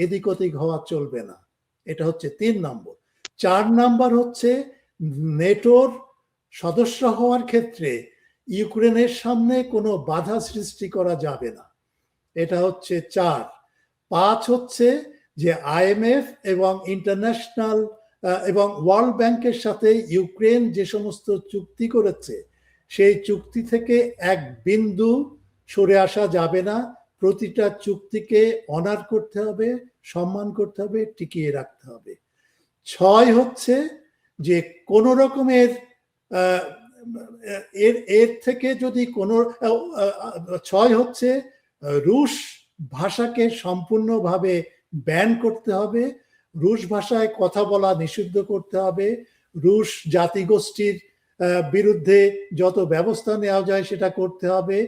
এদিক ওদিক হওয়া চলবে না। এটা হচ্ছে 3 নম্বর। 4 নম্বর হচ্ছে নেটোর সদস্য হওয়ার ক্ষেত্রে ইউক্রেনের সামনে কোনো বাধা সৃষ্টি করা যাবে না। এটা হচ্ছে 4। 5 হচ্ছে যে আইএমএফ এবং ইন্টারন্যাশনাল এবং ওয়ার্ল্ড ব্যাংকের সাথে ইউক্রেন যে সমস্ত চুক্তি করেছে সেই চুক্তি থেকে এক বিন্দু সরে আসা যাবে না। প্রতিটা চুক্তিকে অনার করতে হবে, সম্মান করতে হবে, টিকিয়ে রাখতে হবে। 6 হচ্ছে যে কোন রকমের এর থেকে যদি কোনো 6 হচ্ছে রুশ ভাষাকে সম্পূর্ণভাবে ব্যান করতে হবে, রুশ ভাষায় কথা বলা নিষিদ্ধ করতে হবে, রুশ জাতিগোষ্ঠীর বিরুদ্ধে যত ব্যবস্থা নেওয়া যায় সেটা করতে হবে,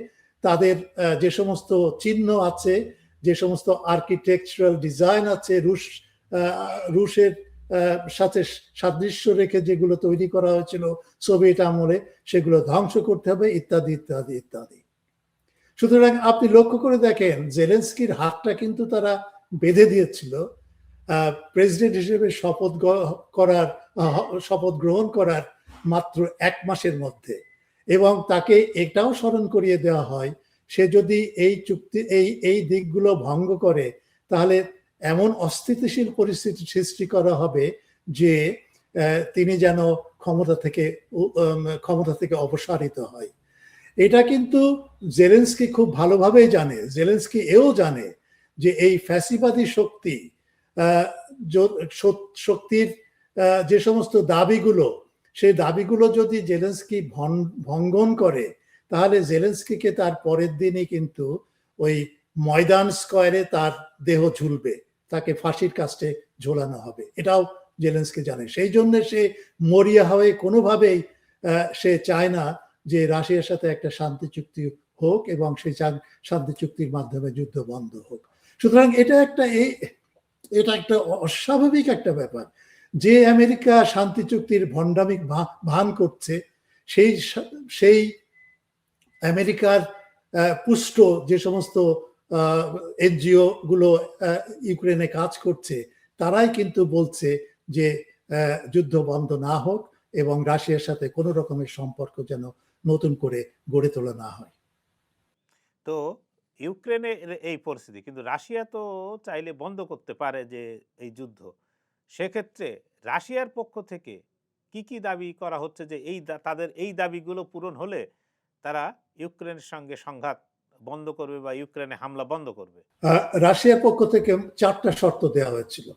তাদের যে সমস্ত চিহ্ন আছে, যে সমস্ত আর্কিটেকচারাল ডিজাইন আছে রুশের সাথে সাদৃশ্য রেখে যেগুলো তৈরি করা হয়েছিল সোভিয়েত আমলে সেগুলো ধ্বংস করতে হবে, ইত্যাদি ইত্যাদি ইত্যাদি। সুতরাং আপনি লক্ষ্য করে দেখেন জেলেনস্কির হাতটা কিন্তু তারা বেঁধে দিয়েছিল প্রেসিডেন্ট হিসেবে শপথ গ্রহণ করার মাত্র 1 মাসের মধ্যে, এবং তাকে এটাও স্মরণ করিয়ে দেওয়া হয় সে যদি এই চুক্তি এই দিকগুলো ভঙ্গ করে তাহলে এমন অস্থিতিশীল পরিস্থিতি সৃষ্টি করা হবে যে তিনি যেন ক্ষমতা থেকে অপসারিত হয়। এটা কিন্তু জেলেনস্কি খুব ভালোভাবেই জানে। জেলেনস্কি এও জানে যে এই ফ্যাসিবাদী শক্তির যে সমস্ত দাবিগুলো সেই দাবিগুলো যদি জেলেনস্কি ভঙ্গন করে তাহলে জেলেনস্কিকে তার পরের দিনই কিন্তু ওই ময়দান স্কয়ারে তার দেহ ঝুলবে, তাকে ফাঁসির কাস্টে ঝোলানো হবে। এটাও জেলেনস্কি জানে। সেই জন্য সে মরিয়া হয়ে কোনোভাবেই সে চায় না যে রাশিয়ার সাথে একটা শান্তি চুক্তি হোক এবং সেই শান্তি চুক্তির মাধ্যমে যুদ্ধ বন্ধ হোক। সুতরাং এটা একটা অস্বাভাবিক একটা ব্যাপার যে আমেরিকা শান্তি চুক্তির ভণ্ডামিক ভান করছে, সেই আমেরিকার পুষ্ট যে সমস্ত এনজিও গুলো ইউক্রেনে কাজ করছে তারাই কিন্তু বলছে যে যুদ্ধ বন্ধ না হোক এবং রাশিয়ার সাথে কোনো রকমের সম্পর্ক যেন নতুন করে গড়ে তোলা না হয়। তো ইউক্রেনের এই পরিস্থিতি, কিন্তু রাশিয়া তো চাইলে বন্ধ করতে পারে যে এই যুদ্ধ। সেক্ষেত্রে রাশিয়ার পক্ষ থেকে কি কি দাবি করা হচ্ছে যে তাদের এই দাবিগুলো পূরণ হলে তারা ইউক্রেনের সঙ্গে সংঘাত বন্ধ করবে বা ইউক্রেনে হামলা বন্ধ করবে? রাশিয়ার পক্ষ থেকে 4টা শর্ত দেওয়া হয়েছিল।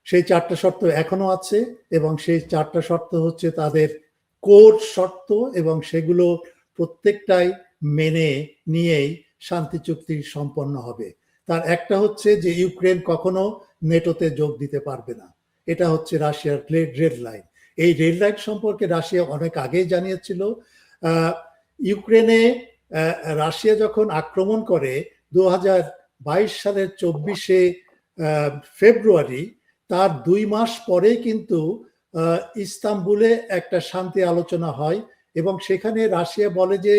সেই 4টা শর্ত এখনো আছে এবং সেই 4টা শর্ত হচ্ছে তাদের কোর শর্ত এবং সেগুলো প্রত্যেকটাই মেনে নিয়েই শান্তি চুক্তি সম্পন্ন হবে। তার একটা হচ্ছে যে ইউক্রেন কখনো নেটোতে যোগ দিতে পারবে না। এটা হচ্ছে রাশিয়ার রেড লাইন। এই রেড লাইন সম্পর্কে রাশিয়া অনেক আগেই জানিয়েছিল। ইউক্রেনে রাশিয়া যখন আক্রমণ করে 2022 সালের 24শে ফেব্রুয়ারি, তার 2 মাস পরে কিন্তু ইস্তাম্বুলে একটা শান্তি আলোচনা হয় এবং সেখানে রাশিয়া বলে যে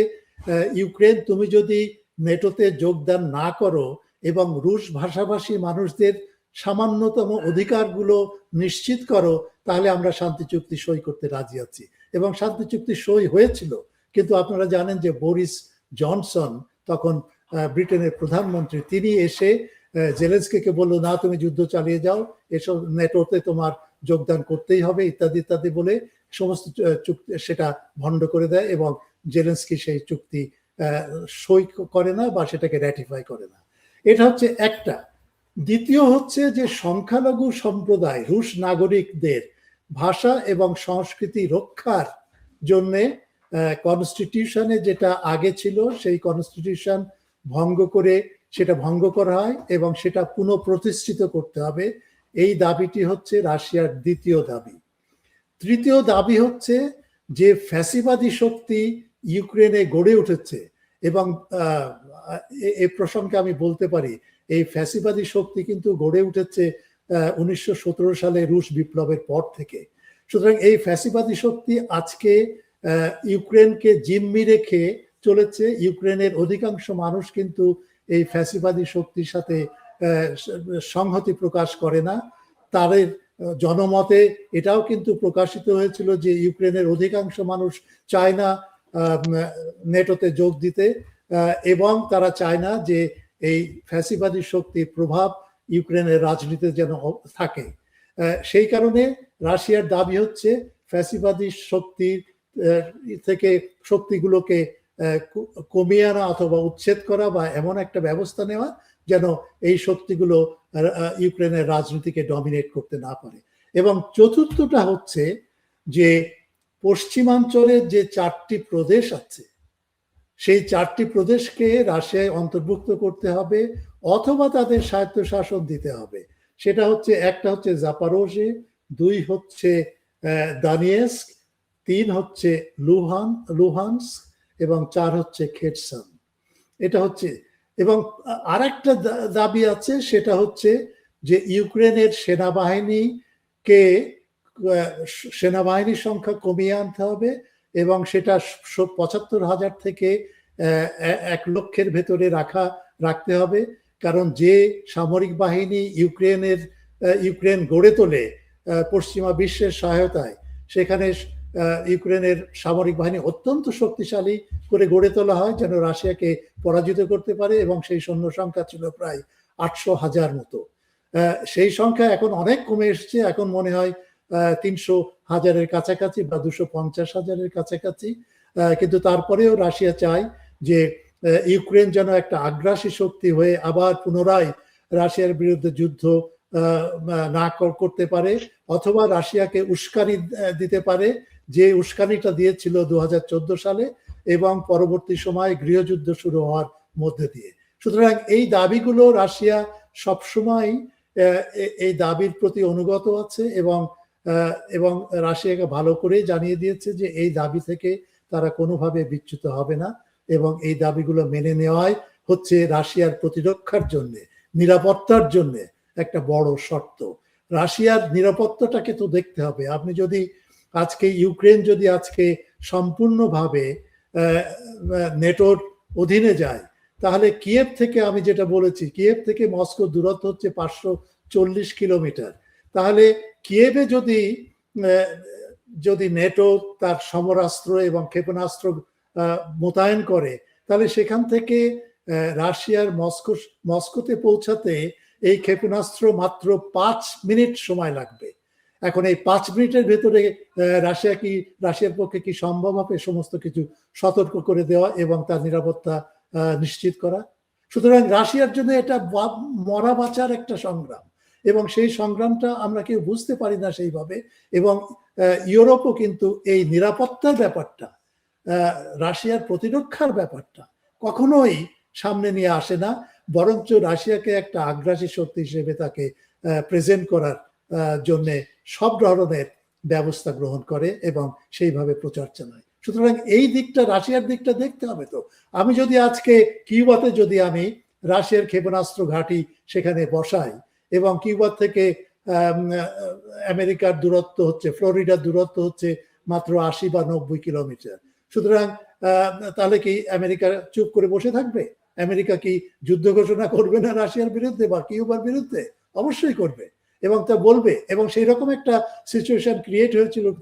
ইউক্রেন তুমি যদি নেটোতে যোগদান না করো এবং রুশ ভাষাভাষী মানুষদের সামান্যতম অধিকারগুলো নিশ্চিত করো তাহলে আমরা শান্তি চুক্তি সই করতে রাজি আছি। এবং শান্তি চুক্তি সই হয়েছিল, কিন্তু আপনারা জানেন যে বরিস জনসন তখন ব্রিটেনের প্রধানমন্ত্রী, তিনি এসে জেলেনস্কিকে বলল না তুমি যুদ্ধ চালিয়ে যাও, এসব নেটোতে তোমার যোগদান করতেই হবে ইত্যাদি ইত্যাদি বলে সমস্ত চুক্তি সেটা ভণ্ড করে দেয় এবং জেলেনস্কি সেই চুক্তি সই করে না বা সেটাকে র্যাটিফাই করে না। এটা হচ্ছে একটা। দ্বিতীয় হচ্ছে যে সংখ্যালঘু সম্প্রদায় রুশ নাগরিকদের ভাষা এবং সংস্কৃতি রক্ষার জন্য কনস্টিটিউশনে যেটা আগে ছিল সেই কনস্টিটিউশন ভঙ্গ করে সেটা ভঙ্গ করা হয় এবং সেটা পুনঃপ্রতিষ্ঠিত করতে হবে। এই দাবিটি হচ্ছে রাশিয়ার দ্বিতীয় দাবি। তৃতীয় দাবি হচ্ছে যে ফ্যাসিবাদী শক্তি ইউক্রেনে গড়ে উঠেছে এবং এই প্রসঙ্গে আমি বলতে পারি এই ফ্যাসিবাদী শক্তি কিন্তু গড়ে উঠেছে 1917 সালে রুশ বিপ্লবের পর থেকে। সুতরাং এই ফ্যাসিবাদী শক্তি আজকে ইউক্রেনকে জিম্মি রেখে চলেছে। ইউক্রেনের অধিকাংশ মানুষ কিন্তু এই ফ্যাসিবাদী শক্তির সাথে সংহতি প্রকাশ করে না। তাদের জনমতে এটাও কিন্তু প্রকাশিত হয়েছিল যে ইউক্রেনের অধিকাংশ মানুষ চায় না নেটোতে যোগ দিতে এবং তারা চায় না যে এই ফ্যাসিবাদী শক্তির প্রভাব ইউক্রেনের রাজনীতিতে যেন থাকে। সেই কারণে রাশিয়ার দাবি হচ্ছে ফ্যাসিবাদী শক্তির থেকে শক্তিগুলোকে কমিয়ে আনা অথবা উচ্ছেদ করা বা এমন একটা ব্যবস্থা নেওয়া যেন এই শক্তিগুলো ইউক্রেনের রাজনীতিকে ডমিনেট করতে না পারে। এবং চতুর্থটা হচ্ছে যে পশ্চিমাঞ্চলে যে 4টি প্রদেশ আছে সেই 4টি প্রদেশকে রাশিয়ায় অন্তর্ভুক্ত করতে হবে অথবা তাদের স্বায়ত্তশাসন দিতে হবে। সেটা হচ্ছে একটা হচ্ছে জাপারোজে, 2 হচ্ছে দানিয়েস্ক, 3 হচ্ছে লুহানস্ক এবং 4 হচ্ছে খেরসন। এটা হচ্ছে এবং আরেকটা দাবি আছে সেটা হচ্ছে যে ইউক্রেনের সেনাবাহিনীর সংখ্যা কমিয়ে আনতে হবে এবং সেটা 75,000 থেকে 1 লক্ষের ভেতরে রাখতে হবে। কারণ যে সামরিক বাহিনী ইউক্রেন গড়ে তোলে পশ্চিমা বিশ্বের সহায়তায়, সেখানে ইউক্রেনের সামরিক বাহিনী অত্যন্ত শক্তিশালী করে গড়ে তোলা হয় যেন রাশিয়াকে পরাজিত করতে পারে এবং সেই সৈন্য সংখ্যা ছিল প্রায় 800,000 মতো। সেই সংখ্যা এখন অনেক কমে এসছে, এখন মনে হয় 300,000-এর কাছাকাছি বা 250,000-এর কাছাকাছি। কিন্তু তারপরেও রাশিয়া চায় যে ইউক্রেন যেন একটা আগ্রাসী শক্তি হয়ে আবার পুনরায় রাশিয়ার বিরুদ্ধে যুদ্ধ না করতে পারে অথবা রাশিয়াকে উস্কানি দিতে পারে, যে উস্কানিটা দিয়েছিল 2014 সালে এবং পরবর্তী সময়ে গৃহযুদ্ধ শুরু হওয়ার মধ্যে দিয়ে। সুতরাং এই দাবিগুলো রাশিয়া সবসময় এই দাবির প্রতি অনুগত আছে এবং রাশিয়াকে ভালো করে জানিয়ে দিয়েছে যে এই দাবি থেকে তারা কোনোভাবে বিচ্যুত হবে না এবং এই দাবিগুলো মেনে নেওয়াই হচ্ছে রাশিয়ার প্রতিরক্ষার জন্য, নিরাপত্তার জন্য একটা বড় শর্ত। রাশিয়ার নিরাপত্তাটাকে তো দেখতে হবে। আপনি যদি ইউক্রেন যদি আজকে সম্পূর্ণভাবে নেটোর অধীনে যায় তাহলে কিয়েভ থেকে, আমি যেটা বলেছি, কিয়েভ থেকে মস্কো দূরত্ব হচ্ছে 540 কিলোমিটার। তাহলে কিয়েভে যদি নেটো তার সমরাস্ত্র এবং ক্ষেপণাস্ত্র মোতায়েন করে তাহলে সেখান থেকে রাশিয়ার মস্কোতে পৌঁছাতে এই ক্ষেপণাস্ত্র মাত্র 5 মিনিট সময় লাগবে। এখন এই 5 মিনিটের ভেতরে রাশিয়ার পক্ষে কি সম্ভব হবে সমস্ত কিছু সতর্ক করে দেওয়া এবং তার নিরাপত্তা নিশ্চিত করা? সুতরাং রাশিয়ার জন্য এটা মরা বাঁচার একটা সংগ্রাম এবং সেই সংগ্রামটা আমরা কেউ বুঝতে পারি না সেইভাবে। এবং ইউরোপও কিন্তু এই নিরাপত্তার ব্যাপারটা, রাশিয়ার প্রতিরক্ষার ব্যাপারটা কখনোই সামনে নিয়ে আসে না, বরঞ্চ রাশিয়াকে একটা আগ্রাসী শক্তি হিসেবে তাকে প্রেজেন্ট করার জন্য সব ধরনের ব্যবস্থা গ্রহণ করে এবং সেইভাবে প্রচার চালায়। সুতরাং এই দিকটা, রাশিয়ার দিকটা দেখতে হবে। তো আমি যদি আজকে কিউবাতে যদি আমি রাশিয়ার ক্ষেপণাস্ত্র ঘাঁটি সেখানে বসাই এবং কিউবা থেকে আমেরিকার দূরত্ব হচ্ছে, ফ্লোরিডার দূরত্ব হচ্ছে মাত্র 80 বা 90 কিলোমিটার, সুতরাং তাহলে কি আমেরিকা চুপ করে বসে থাকবে? আমেরিকা কি যুদ্ধ ঘোষণা করবে না রাশিয়ার বিরুদ্ধে বা কিউবার বিরুদ্ধে? অবশ্যই করবে এবং তা বলবে। এবং সেই রকম একটা সিচুয়েশন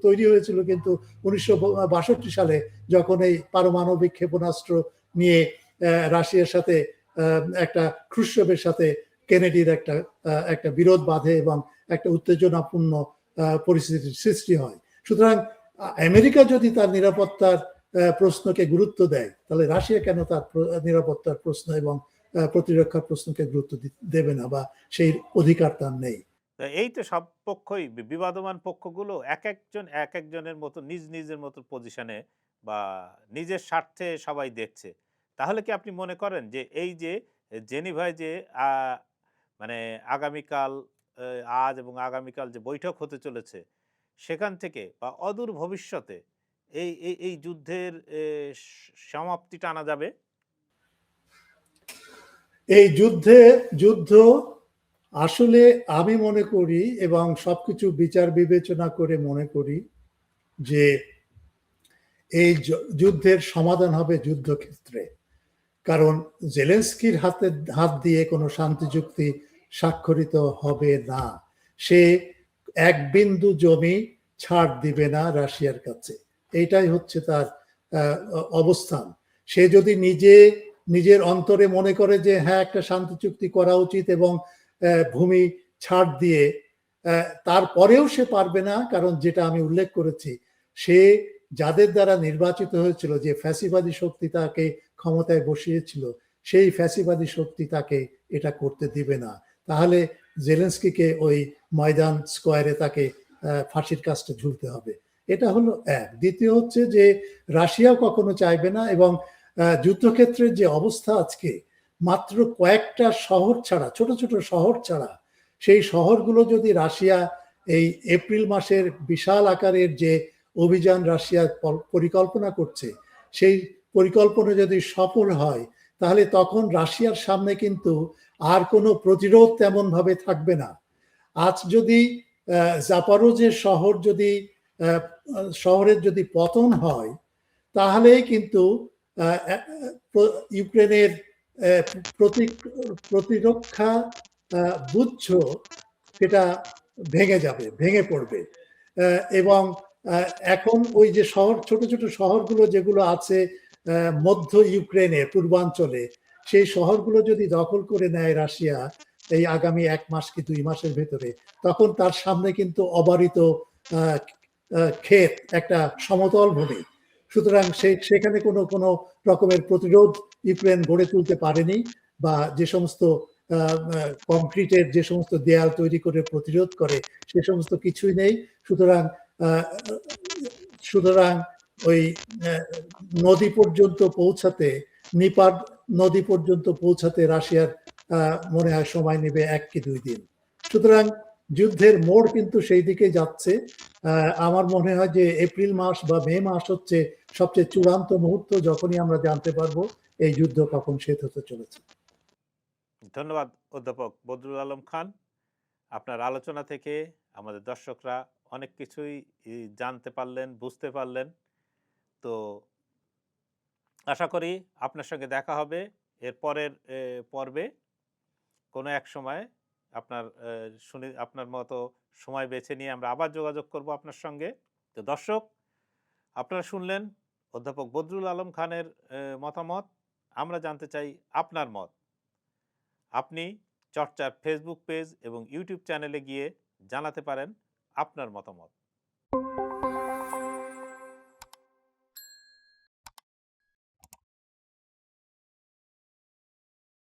তৈরি হয়েছিল কিন্তু 1962 সালে যখন এই পারমাণবিক ক্ষেপণাস্ত্র নিয়ে রাশিয়ার সাথে একটা ক্রুশচেভের সাথে কেনেডির একটা বিরোধ বাধে এবং একটা উত্তেজনাপূর্ণ পরিস্থিতির সৃষ্টি হয়। সুতরাং আমেরিকা যদি তার নিরাপত্তার প্রশ্নকে গুরুত্ব দেয় তাহলে রাশিয়া কেন তার নিরাপত্তার প্রশ্ন এবং প্রতিরক্ষা প্রশ্নকে গুরুত্ব দেবে না বা সেই অধিকার তার নেই। তো এই তো সব পক্ষই বিবাদমান পক্ষগুলো এক একজনের মতো নিজ নিজের মতো পজিশনে বা নিজের স্বার্থে সবাই দেখছে। তাহলে কি আপনি মনে করেন যে এই যে জেনিভায় যে মানে আগামীকাল আজ এবং আগামীকাল যে বৈঠক হতে চলেছে সেখান থেকে বা অদূর ভবিষ্যতে এই যুদ্ধের সমাপ্তিটা আনা যাবে? এই যুদ্ধ আসলে আমি মনে করি এবং সবকিছু বিচার বিবেচনা করে মনে করি যে এই যুদ্ধের সমাধান হবে যুদ্ধক্ষেত্রে। কারণ জেলেনস্কির হাত দিয়ে কোনো শান্তি চুক্তি স্বাক্ষরিত হবে না। সে এক বিন্দু জমি ছাড় দিবে না রাশিয়ার কাছে। এইটাই হচ্ছে তার অবস্থান। সে যদি নিজের অন্তরে মনে করে যে হ্যাঁ একটা শান্তি চুক্তি করা উচিত এবং ভূমি ছাড় দিয়ে, তারপরেও সে পারবে না, কারণ যেটা আমি উল্লেখ করেছি, সে যাদের দ্বারা নির্বাচিত হয়েছিল, যে ফ্যাসিবাদী শক্তি তাকে ক্ষমতায় বসিয়েছিল, সেই ফ্যাসিবাদী শক্তি তাকে এটা করতে দিবে না। তাহলে জেলেনস্কিকে ওই ময়দান স্কোয়ারে তাকে ফাঁসির কাস্টে ঝুলতে হবে। এটা হলো এক। দ্বিতীয় হচ্ছে যে রাশিয়াও কখনো চাইবে না, এবং যুদ্ধক্ষেত্রের যে অবস্থা আজকে, মাত্র কয়েকটা শহর ছাড়া, ছোট ছোট শহর ছাড়া, সেই শহরগুলো যদি রাশিয়া এই এপ্রিল মাসের বিশাল আকারের যে অভিযান রাশিয়া পরিকল্পনা করছে, সেই পরিকল্পনা যদি সফল হয়, তাহলে তখন রাশিয়ার সামনে কিন্তু আর কোনো প্রতিরোধ তেমন ভাবে থাকবে না। আজ যদি জাপারোজের শহরের যদি পতন হয়, তাহলে কিন্তু ইউক্রেনের প্রতিরক্ষা বুদ্ধ সেটা ভেঙে পড়বে। এবং এখন ওই যে ছোট ছোট শহরগুলো যেগুলো আছে মধ্য ইউক্রেনে, পূর্বাঞ্চলে, সেই শহরগুলো যদি দখল করে নেয় রাশিয়া এই আগামী 1 মাস কি 2 মাসের ভেতরে, তখন তার সামনে কিন্তু অবারিত ক্ষেত, একটা সমতল ভূমি। সুতরাং সেখানে কোনো রকমের প্রতিরোধ ইউক্রেন গড়ে তুলতে পারেনি, বা যে সমস্ত কংক্রিটের যে সমস্ত দেয়াল তৈরি করে প্রতিরোধ করে, সে সমস্ত কিছুই নেই। সুতরাং ওই নদী পর্যন্ত পৌঁছাতে, নিপার নদী পর্যন্ত পৌঁছাতে রাশিয়ার মনে হয় সময় নেবে 1 কি 2 দিন। সুতরাং যুদ্ধের মোড় কিন্তু সেই দিকে যাচ্ছে। আমার মনে হয় যে এপ্রিল মাস বা মে মাস হচ্ছে সবচেয়ে চূড়ান্ত মুহূর্ত, যখনই আমরা জানতে পারবো এই যুদ্ধ কখন শেষ হতে চলেছে। ধন্যবাদ অধ্যাপক বদরুল আলম খান। আপনার আলোচনা থেকে আমাদের দর্শকরা অনেক কিছুই জানতে পারলেন, বুঝতে পারলেন। তো আশা করি আপনার সঙ্গে দেখা হবে এর পরের পর্বে কোনো এক সময়। আপনার মতো সময় বেছে নিয়ে আমরা আবার যোগাযোগ করব আপনার সঙ্গে। তো দর্শক, আপনারা শুনলেন অধ্যাপক বদরুল আলম খানের মতামত। আমরা জানতে চাই আপনার মত। আপনি চর্চার ফেসবুক পেজ এবং ইউটিউব চ্যানেলে গিয়ে জানাতে পারেন আপনার মতামত।